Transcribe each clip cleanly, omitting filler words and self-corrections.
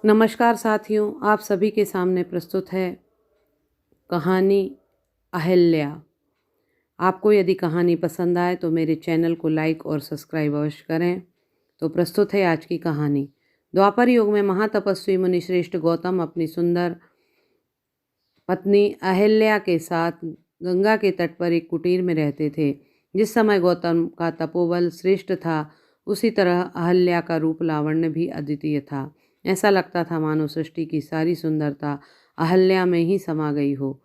नमस्कार साथियों, आप सभी के सामने प्रस्तुत है कहानी अहिल्या। आपको यदि कहानी पसंद आए तो मेरे चैनल को लाइक और सब्सक्राइब अवश्य करें। तो प्रस्तुत है आज की कहानी। द्वापर युग में महातपस्वी मुनिश्रेष्ठ गौतम अपनी सुंदर पत्नी अहिल्या के साथ गंगा के तट पर एक कुटीर में रहते थे। जिस समय गौतम का तपोबल श्रेष्ठ था, उसी तरह अहिल्या का रूप लावण्य भी अद्वितीय था। ऐसा लगता था मानो सृष्टि की सारी सुंदरता अहिल्या में ही समा गई हो।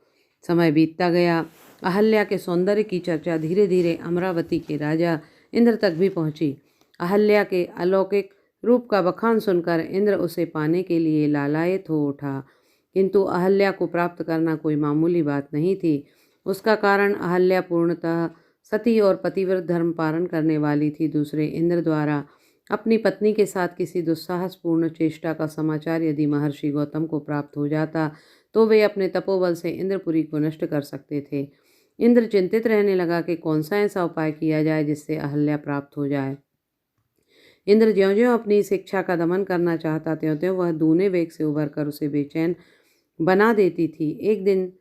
समय बीतता गया। अहिल्या के सौंदर्य की चर्चा धीरे धीरे अमरावती के राजा इंद्र तक भी पहुंची। अहिल्या के अलौकिक रूप का बखान सुनकर इंद्र उसे पाने के लिए लालायित हो उठा। किंतु अहिल्या को प्राप्त करना कोई मामूली बात नहीं थी। उसका कारण अहिल्या पूर्णतः सती और पतिव्रत धर्म पालन करने वाली थी। दूसरे इंद्र द्वारा अपनी पत्नी के साथ किसी दुस्साहसपूर्ण चेष्टा का समाचार यदि महर्षि गौतम को प्राप्त हो जाता तो वे अपने तपोबल से इंद्रपुरी को नष्ट कर सकते थे। इंद्र चिंतित रहने लगा कि कौन सा ऐसा उपाय किया जाए जिससे अहिल्या प्राप्त हो जाए। इंद्र ज्यों-ज्यों अपनी इस इच्छा का दमन करना चाहता त्यों-त्यों वह दूने वेग से उभरकर उसे बेचैन बना देती थी। एक दिन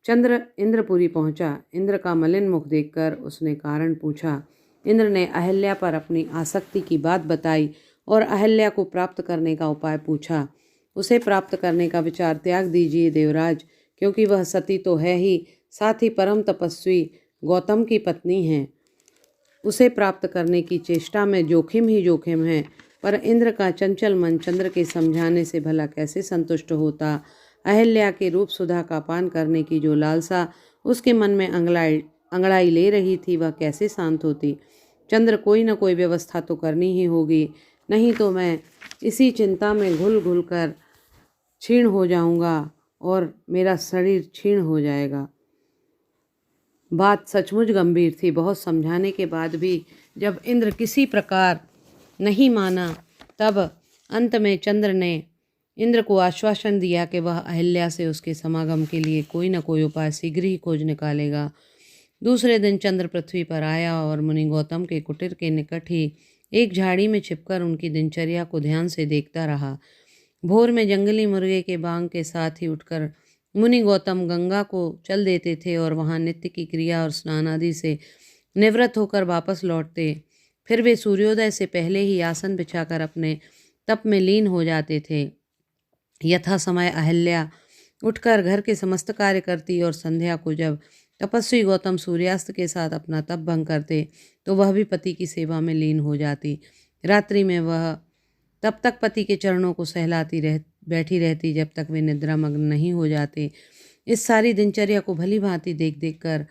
चंद्र इंद्रपुरी पहुंचा। इंद्र का मलिन मुख देखकर उसने कारण पूछा। इंद्र ने अहिल्या पर अपनी आसक्ति की बात बताई और अहिल्या को प्राप्त करने का उपाय पूछा। उसे प्राप्त करने का विचार त्याग दीजिए देवराज, क्योंकि वह सती तो है ही, साथ ही परम तपस्वी गौतम की पत्नी है। उसे प्राप्त करने की चेष्टा में जोखिम ही जोखिम है। पर इंद्र का चंचल मन चंद्र के समझाने से भला कैसे संतुष्ट होता। अहिल्या के रूप सुधा का पान करने की जो लालसा उसके मन में अंगड़ाई ले रही थी, वह कैसे शांत होती। चंद्र, कोई न कोई व्यवस्था तो करनी ही होगी, नहीं तो मैं इसी चिंता में घुल घुल कर क्षीण हो जाऊंगा और मेरा शरीर क्षीण हो जाएगा। बात सचमुच गंभीर थी। बहुत समझाने के बाद भी जब इंद्र किसी प्रकार नहीं माना, तब अंत में चंद्र ने इंद्र को आश्वासन दिया कि वह अहिल्या से उसके समागम के लिए कोई न कोई उपाय शीघ्र ही खोज निकालेगा। दूसरे दिन चंद्र पृथ्वी पर आया और मुनि गौतम के कुटीर के निकट ही एक झाड़ी में छिपकर उनकी दिनचर्या को ध्यान से देखता रहा। भोर में जंगली मुर्गे के बांग के साथ ही उठकर मुनि गौतम गंगा को चल देते थे और वहां नित्य की क्रिया और स्नान आदि से निवृत्त होकर वापस लौटते। फिर वे सूर्योदय से पहले ही आसन बिछाकर अपने तप में लीन हो जाते थे। यथा समय अहिल्या उठकर घर के समस्त कार्य करती और संध्या को जब तपस्वी गौतम सूर्यास्त के साथ अपना तप भंग करते तो वह भी पति की सेवा में लीन हो जाती। रात्रि में वह तब तक पति के चरणों को सहलाती बैठी रहती जब तक वे निद्रामग्न नहीं हो जाते। इस सारी दिनचर्या को भली भांति देख देख कर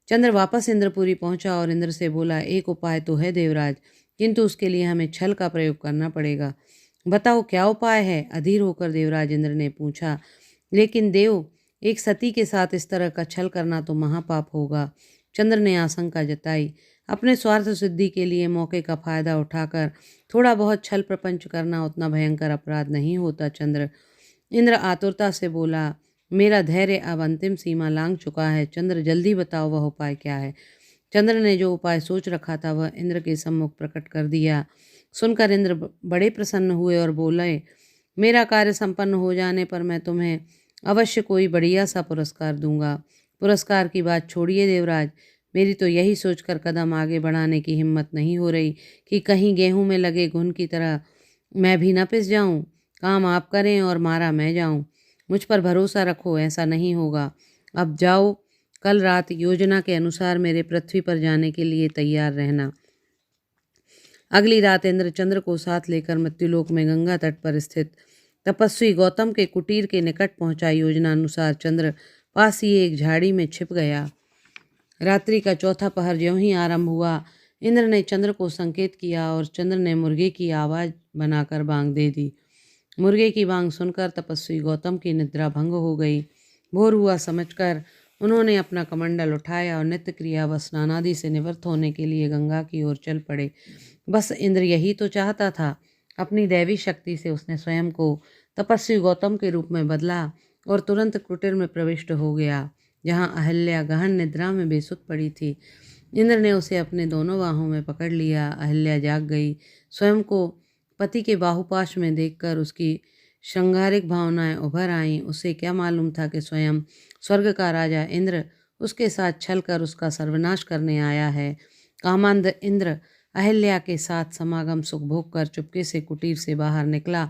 चंद्र वापस इंद्रपुरी पहुंचा और इंद्र से बोला, एक उपाय तो है देवराज, किंतु उसके लिए हमें छल का प्रयोग करना पड़ेगा। बताओ क्या उपाय है? अधीर होकर देवराज इंद्र ने पूछा। लेकिन देव, एक सती के साथ इस तरह का छल करना तो महापाप होगा। चंद्र ने आशंका जताई। अपने स्वार्थ सिद्धि के लिए मौके का फायदा उठाकर थोड़ा बहुत छल प्रपंच करना उतना भयंकर अपराध नहीं होता चंद्र। इंद्र आतुरता से बोला, मेरा धैर्य अब अंतिम सीमा लांघ चुका है। चंद्र, जल्दी बताओ वह उपाय क्या है। चंद्र ने जो उपाय सोच रखा था वह इंद्र के सम्मुख प्रकट कर दिया। सुनकर इंद्र बड़े प्रसन्न हुए और बोले, मेरा कार्य संपन्न हो जाने पर मैं तुम्हें अवश्य कोई बढ़िया सा पुरस्कार दूंगा। पुरस्कार की बात छोड़िए देवराज, मेरी तो यही सोचकर कदम आगे बढ़ाने की हिम्मत नहीं हो रही कि कहीं गेहूं में लगे घुन की तरह मैं भी न पिस जाऊं। काम आप करें और मारा मैं जाऊं। मुझ पर भरोसा रखो, ऐसा नहीं होगा। अब जाओ, कल रात योजना के अनुसार मेरे पृथ्वी पर जाने के लिए तैयार रहना। अगली रात इंद्र चंद्र को साथ लेकर मृत्युलोक में गंगा तट पर स्थित तपस्वी गौतम के कुटीर के निकट पहुंचा। योजना अनुसार चंद्र पास ही एक झाड़ी में छिप गया। रात्रि का चौथा पहर ज्यों ही आरंभ हुआ, इंद्र ने चंद्र को संकेत किया और चंद्र ने मुर्गे की आवाज बनाकर बांग दे दी। मुर्गे की बांग सुनकर तपस्वी गौतम की निद्रा भंग हो गई। भोर हुआ समझकर उन्होंने अपना कमंडल उठाया और नित्य क्रिया व स्नानादि से निवृत्त होने के लिए गंगा की ओर चल पड़े। बस इंद्र यही तो चाहता था। अपनी दैवी शक्ति से उसने स्वयं को तपस्वी गौतम के रूप में बदला और तुरंत कुटीर में प्रविष्ट हो गया, जहाँ अहिल्या गहन निद्रा में बेसुध पड़ी थी। इंद्र ने उसे अपने दोनों बाहों में पकड़ लिया। अहिल्या जाग गई। स्वयं को पति के बाहुपाश में देखकर उसकी श्रृंगारिक भावनाएं उभर आईं। उसे क्या मालूम था कि स्वयं स्वर्ग का राजा इंद्र उसके साथ छल कर उसका सर्वनाश करने आया है। कामांध इंद्र अहिल्या के साथ समागम सुख भोग कर चुपके से कुटीर से बाहर निकला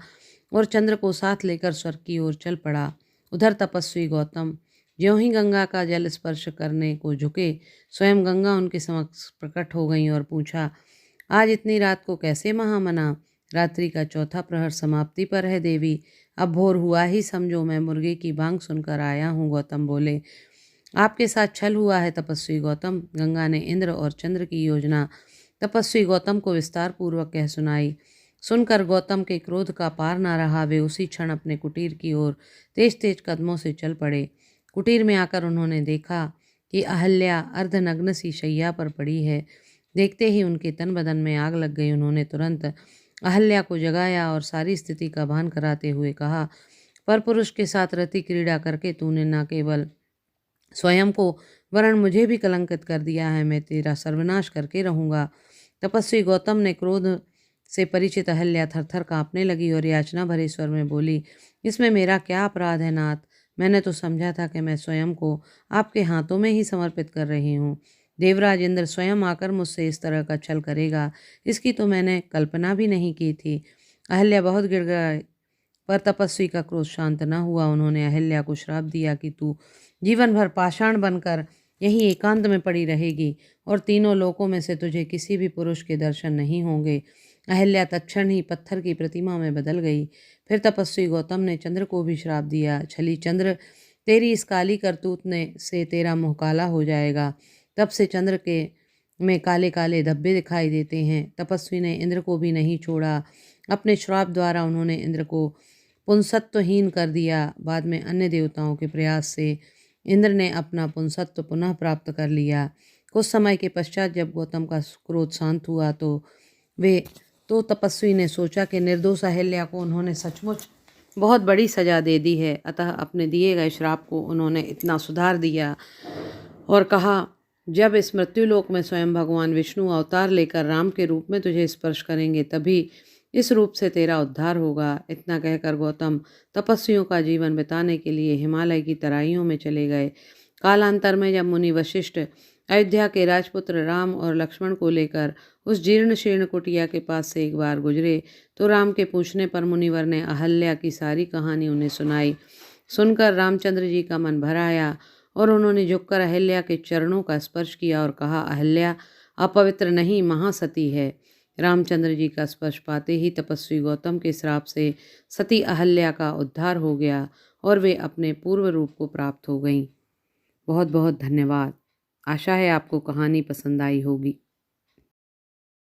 और चंद्र को साथ लेकर स्वर्ग की ओर चल पड़ा। उधर तपस्वी गौतम ज्यों ही गंगा का जल स्पर्श करने को झुके, स्वयं गंगा उनके समक्ष प्रकट हो गई और पूछा, आज इतनी रात को कैसे महामना? रात्रि का चौथा प्रहर समाप्ति पर है देवी, अब भोर हुआ ही समझो। मैं मुर्गे की बांग सुनकर आया हूँ। गौतम बोले, आपके साथ छल हुआ है तपस्वी गौतम। गंगा ने इंद्र और चंद्र की योजना तपस्वी गौतम को विस्तार पूर्वक कह सुनाई। सुनकर गौतम के क्रोध का पार न रहा। वे उसी क्षण अपने कुटीर की ओर तेज तेज कदमों से चल पड़े। कुटीर में आकर उन्होंने देखा कि अहल्या अर्धनग्न सी शैया पर पड़ी है। देखते ही उनके तन बदन में आग लग गई। उन्होंने तुरंत अहल्या को जगाया और सारी स्थिति का भान कराते हुए कहा, पर पुरुष के साथ रति क्रीड़ा करके तूने न केवल स्वयं को वरण मुझे भी कलंकित कर दिया है। मैं तेरा सर्वनाश करके रहूंगा। तपस्वी गौतम ने क्रोध से परिचित अहल्या थरथर कांपने लगी और याचना भरे स्वर में बोली, इसमें मेरा क्या अपराध है नाथ? मैंने तो समझा था कि मैं स्वयं को आपके हाथों में ही समर्पित कर रही हूँ। देवराज इंद्र स्वयं आकर मुझसे इस तरह का छल करेगा, इसकी तो मैंने कल्पना भी नहीं की थी। अहल्या बहुत गिड़गिड़ाई, पर तपस्वी का क्रोध शांत न हुआ। उन्होंने अहल्या को श्राप दिया कि तू जीवन भर पाषाण बनकर यहीं एकांत में पड़ी रहेगी और तीनों लोकों में से तुझे किसी भी पुरुष के दर्शन नहीं होंगे। अहल्या तत्क्षण ही पत्थर की प्रतिमा में बदल गई। फिर तपस्वी गौतम ने चंद्र को भी श्राप दिया, छली चंद्र, तेरी इस काली करतूत ने से तेरा मुँह काला हो जाएगा। तब से चंद्र के में काले काले धब्बे दिखाई देते हैं। तपस्वी ने इंद्र को भी नहीं छोड़ा। अपने श्राप द्वारा उन्होंने इंद्र को पुंसत्वहीन कर दिया। बाद में अन्य देवताओं के प्रयास से इंद्र ने अपना पुंसत्व पुनः प्राप्त कर लिया। कुछ समय के पश्चात जब गौतम का क्रोध शांत हुआ तो तपस्वी ने सोचा कि निर्दोष अहिल्या को उन्होंने सचमुच बहुत बड़ी सजा दे दी है। अतः अपने दिए गए श्राप को उन्होंने इतना सुधार दिया और कहा, जब इस मृत्युलोक में स्वयं भगवान विष्णु अवतार लेकर राम के रूप में तुझे स्पर्श करेंगे तभी इस रूप से तेरा उद्धार होगा। इतना कहकर गौतम तपस्वियों का जीवन बिताने के लिए हिमालय की तराइयों में चले गए। कालांतर में जब मुनि वशिष्ठ अयोध्या के राजपुत्र राम और लक्ष्मण को लेकर उस जीर्ण शीर्ण कुटिया के पास से एक बार गुजरे तो राम के पूछने पर मुनिवर ने अहल्या की सारी कहानी उन्हें सुनाई। सुनकर रामचंद्र जी का मन भर आया और उन्होंने झुककर अहल्या के चरणों का स्पर्श किया और कहा, अहल्या अपवित्र नहीं, महासती है। रामचंद्र जी का स्पर्श पाते ही तपस्वी गौतम के श्राप से सती अहल्या का उद्धार हो गया और वे अपने पूर्व रूप को प्राप्त हो गईं। बहुत बहुत धन्यवाद। आशा है आपको कहानी पसंद आई होगी।